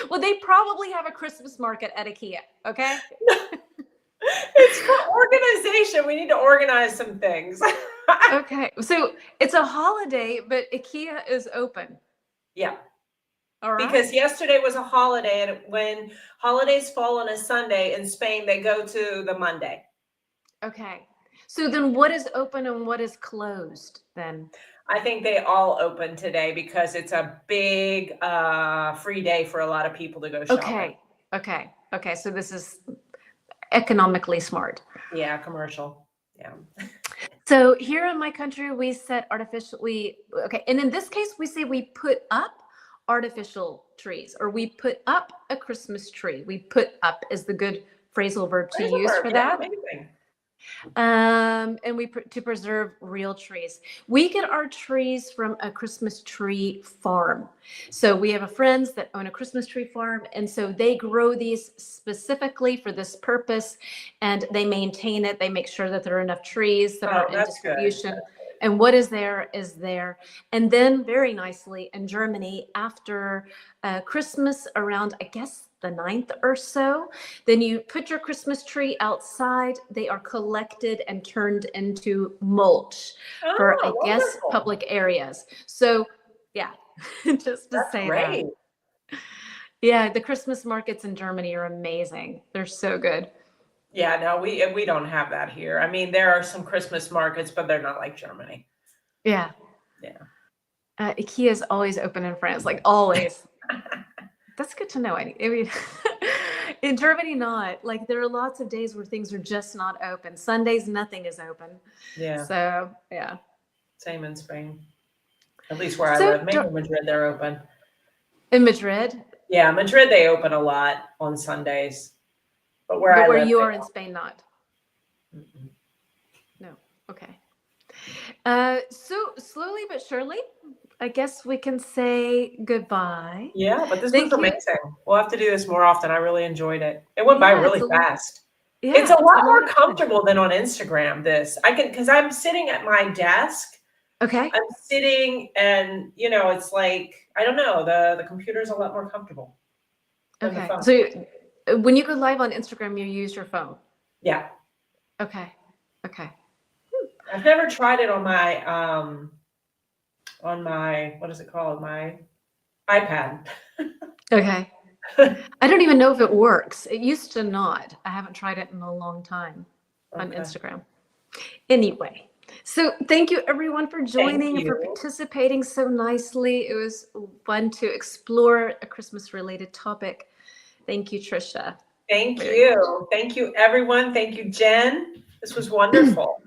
Well, they probably have a Christmas market at IKEA, okay? It's for organization. We need to organize some things. Okay. So it's a holiday, but IKEA is open. Yeah, All because right. yesterday was a holiday, and when holidays fall on a Sunday in Spain, they go to the Monday. Okay. So then what is open and what is closed then? I think they all open today because it's a big free day for a lot of people to go shopping. Okay. Okay. Okay. So this is economically smart. Yeah, commercial. Yeah. So here in my country, we set okay. And in this case, we say we put up artificial trees or we put up a Christmas tree. We put up is the good phrasal verb to Phrasal use verb. for Yeah, that. amazing. And to preserve real trees. We get our trees from a Christmas tree farm. So we have friends that own a Christmas tree farm, and so they grow these specifically for this purpose, and they maintain it. They make sure that there are enough trees that Oh, are in that's good. distribution. And what is there is there. And then very nicely in Germany, after Christmas around, I guess, the 9th or so, then you put your Christmas tree outside. They are collected and turned into mulch for, I Oh, guess, wonderful. public areas. So yeah, just to That's say great. that. Yeah, the Christmas markets in Germany are amazing. They're so good. Yeah, no, we don't have that here. I mean, there are some Christmas markets, but they're not like Germany. Yeah. Yeah. IKEA is always open in France, like always. That's good to know. I mean, in Germany, not. Like there are lots of days where things are just not open. Sundays, nothing is open. Yeah. So yeah. Same in Spain. At least where I So live. Maybe Madrid, they're open. in Madrid, Yeah, Madrid, they open a lot on Sundays. But where I but where live, you they are in don't. Spain, not. Mm-mm. No. Okay. So slowly but surely, I guess we can say goodbye. Yeah, but this was Thank you. amazing. We'll have to do this more often. I really enjoyed it. It went by Yeah, really fast. It's yeah, a it's a lot lot more of fun. comfortable than on Instagram, this. I can, because I'm sitting at my desk. Okay. I'm sitting and, it's like, I don't know, the computer's a lot more comfortable than the Okay. phone. So when you go live on Instagram, you use your phone. Yeah. Okay. Okay. I've never tried it on my, what is it called? My iPad. Okay. I don't even know if it works. It used to not. I haven't tried it in a long time on Okay. Instagram. Anyway, so thank you everyone for Thank joining and for you. participating so nicely. It was fun to explore a Christmas related topic. Thank you, Trisha. Thank Very much. you. Thank you, everyone. Thank you, Jen. This was wonderful.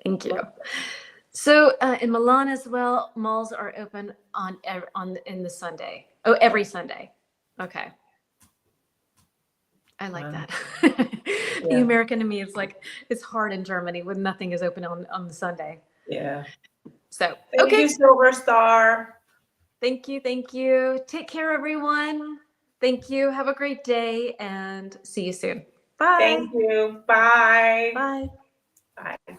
Thank you. So in Milan as well, malls are open in the Sunday. Oh, every Sunday. Okay. I like Wow. that. The Yeah. American to me is like, it's hard in Germany when nothing is open on the Sunday. Yeah. So, Thank okay. you, Silver Star. Thank you. Thank you. Take care, everyone. Thank you. Have a great day and see you soon. Bye. Thank you. Bye. Bye. Bye.